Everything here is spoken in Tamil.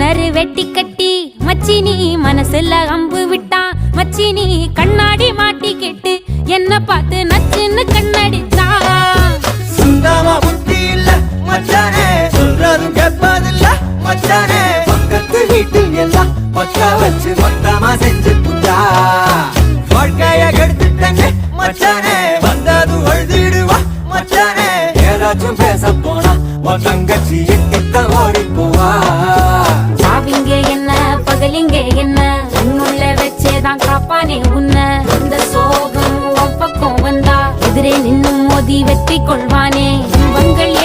கரு வெட்டி கட்டி மச்சினி மனசுல அம்பு விட்டான். மச்சினி கண்ணாடி மாட்டி கேட்டு என்ன பார்த்து நச்சுன்னு கண்ணடிச்சான். சுந்தமா புத்தி இல்ல மச்சானே, சொல்றதும் கேட்பதில்ல மச்சானே. பக்கத்து வீட்டில் எல்லாம் பக்கா வச்சு மொத்தமா செஞ்சு புட்டா. வாழ்க்கைய கெடுத்துட்டங்க மச்சானே, வந்தது அழுதிடுவா மச்சானே. ஏதாச்சும் பேச போனா உன் தங்கச்சி எட்டித்தான் ஓடி போவா. சாவிங்க என்ன பகலிங்க என்ன, உன்னுள்ள வச்சேதான் காப்பானே உன்ன. இந்த சோகம் உன் பக்கம் வந்தா எதிரே நின்னு மோதி வெற்றி கொள்வானே. வங்கள்